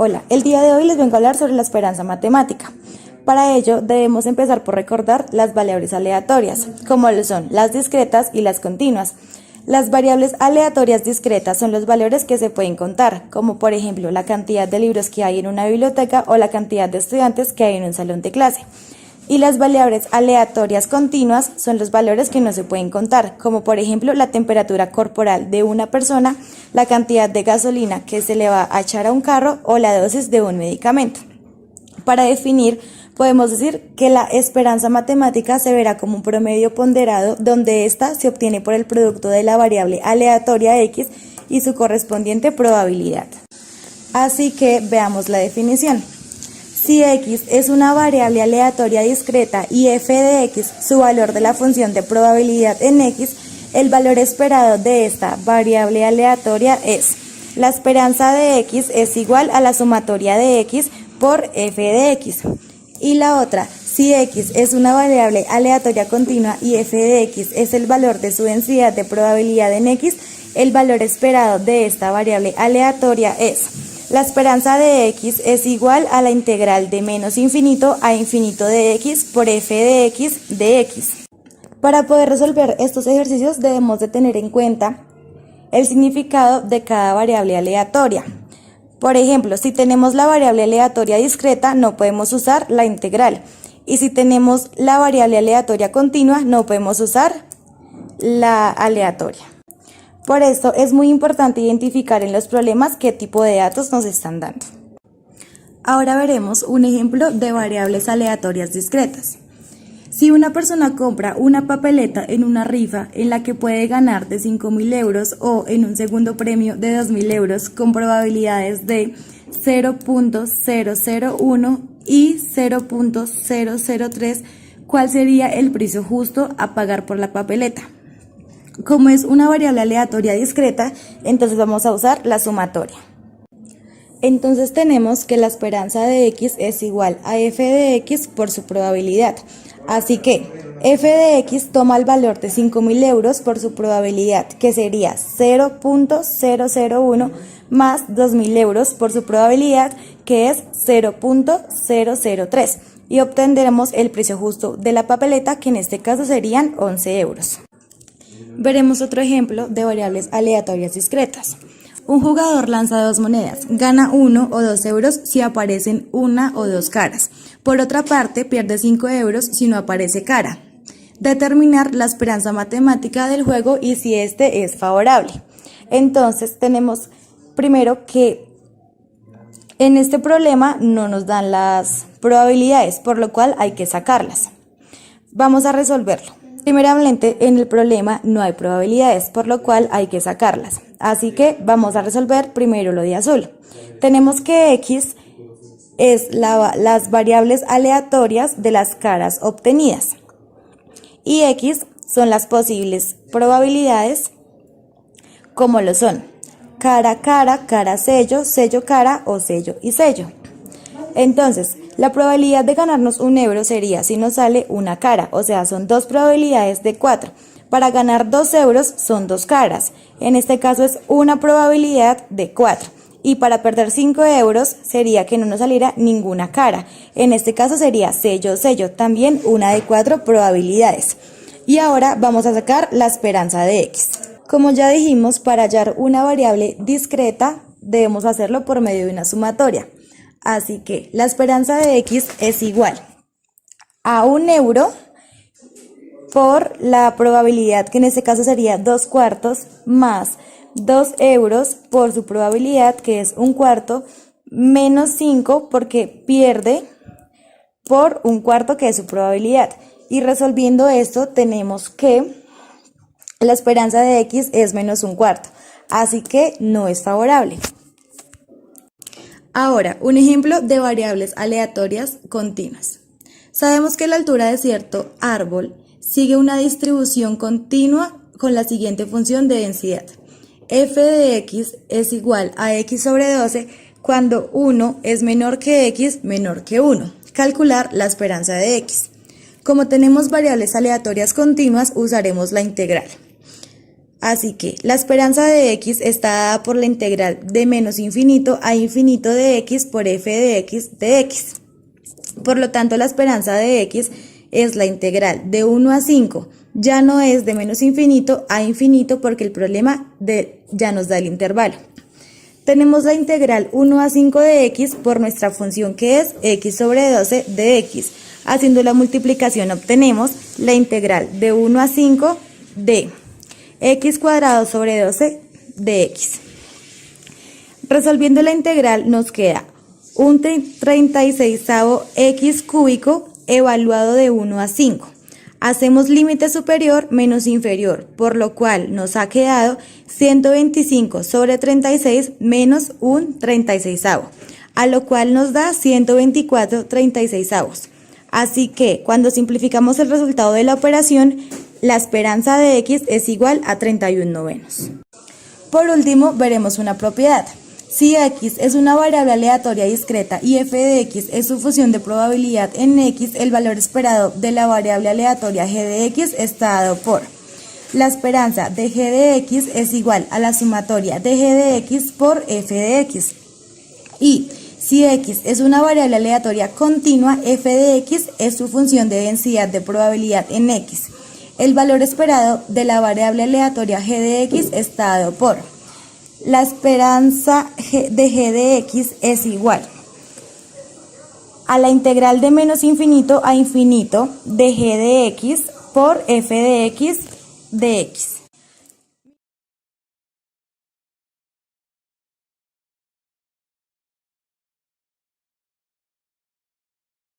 Hola, el día de hoy les vengo a hablar sobre la esperanza matemática. Para ello debemos empezar por recordar las variables aleatorias, como lo son las discretas y las continuas. Las variables aleatorias discretas son los valores que se pueden contar, como por ejemplo la cantidad de libros que hay en una biblioteca o la cantidad de estudiantes que hay en un salón de clase. Y las variables aleatorias continuas son los valores que no se pueden contar, como por ejemplo la temperatura corporal de una persona, la cantidad de gasolina que se le va a echar a un carro o la dosis de un medicamento. Para definir, podemos decir que la esperanza matemática se verá como un promedio ponderado donde ésta se obtiene por el producto de la variable aleatoria x y su correspondiente probabilidad. Así que veamos la definición. Si x es una variable aleatoria discreta y f de x, su valor de la función de probabilidad en x, el valor esperado de esta variable aleatoria es: la esperanza de x es igual a la sumatoria de x por f de x. Y la otra, si x es una variable aleatoria continua y f de x es el valor de su densidad de probabilidad en x, el valor esperado de esta variable aleatoria es: la esperanza de x es igual a la integral de menos infinito a infinito de x por f de x de x. Para poder resolver estos ejercicios debemos de tener en cuenta el significado de cada variable aleatoria. Por ejemplo, si tenemos la variable aleatoria discreta, no podemos usar la integral. Y si tenemos la variable aleatoria continua, no podemos usar la aleatoria. Por esto es muy importante identificar en los problemas qué tipo de datos nos están dando. Ahora veremos un ejemplo de variables aleatorias discretas. Si una persona compra una papeleta en una rifa en la que puede ganar de 5.000 euros o en un segundo premio de 2.000 euros con probabilidades de 0.001 y 0.003, ¿cuál sería el precio justo a pagar por la papeleta? Como es una variable aleatoria discreta, entonces vamos a usar la sumatoria. Entonces tenemos que la esperanza de x es igual a f de x por su probabilidad. Así que f de x toma el valor de 5.000 euros por su probabilidad, que sería 0.001 más 2.000 euros por su probabilidad, que es 0.003. Y obtendremos el precio justo de la papeleta, que en este caso serían 11 euros. Veremos otro ejemplo de variables aleatorias discretas. Un jugador lanza dos monedas, gana 1 o 2 euros si aparecen una o dos caras. Por otra parte, pierde 5 euros si no aparece cara. Determinar la esperanza matemática del juego y si este es favorable. Entonces, tenemos primero que en este problema no nos dan las probabilidades, por lo cual hay que sacarlas. Vamos a resolverlo. Primeramente, en el problema no hay probabilidades, por lo cual hay que sacarlas. Así que vamos a resolver primero lo de azul. Tenemos que x es las variables aleatorias de las caras obtenidas. Y x son las posibles probabilidades, como lo son cara, cara, cara, sello, sello, cara o sello y sello. Entonces, la probabilidad de ganarnos 1 euro sería si nos sale una cara, o sea, son dos probabilidades de 4. Para ganar 2 euros son dos caras, en este caso es una probabilidad de 4. Y para perder 5 euros sería que no nos saliera ninguna cara, en este caso sería sello, sello, también una de 4 probabilidades. Y ahora vamos a sacar la esperanza de x. Como ya dijimos, para hallar una variable discreta debemos hacerlo por medio de una sumatoria. Así que la esperanza de x es igual a 1 euro por la probabilidad, que en este caso sería 2 cuartos, más 2 euros por su probabilidad, que es 1 cuarto, menos 5 porque pierde por 1 cuarto, que es su probabilidad. Y resolviendo esto tenemos que la esperanza de x es menos 1 cuarto, así que no es favorable. Ahora, un ejemplo de variables aleatorias continuas. Sabemos que la altura de cierto árbol sigue una distribución continua con la siguiente función de densidad. F de x es igual a x sobre 12 cuando 1 es menor que x menor que 1. Calcular la esperanza de x. Como tenemos variables aleatorias continuas, usaremos la integral. Así que la esperanza de x está dada por la integral de menos infinito a infinito de x por f de x de x. Por lo tanto, la esperanza de x es la integral de 1 a 5. Ya no es de menos infinito a infinito porque el problema ya nos da el intervalo. Tenemos la integral 1 a 5 de x por nuestra función que es x sobre 12 de x. Haciendo la multiplicación obtenemos la integral de 1 a 5 de x cuadrado sobre 12 de x. Resolviendo la integral nos queda un 36avo x cúbico evaluado de 1 a 5. Hacemos límite superior menos inferior, por lo cual nos ha quedado 125 sobre 36 menos un 36avo, a lo cual nos da 124 36avos. Así que cuando simplificamos el resultado de la operación, la esperanza de x es igual a 31 novenos. Por último, veremos una propiedad. Si x es una variable aleatoria discreta y f de x es su función de probabilidad en x, el valor esperado de la variable aleatoria g de x está dado por la esperanza de g de x es igual a la sumatoria de g de x por f de x. Y si x es una variable aleatoria continua, f de x es su función de densidad de probabilidad en x. El valor esperado de la variable aleatoria g de x está dado por la esperanza de g de x es igual a la integral de menos infinito a infinito de g de x por f de x de x.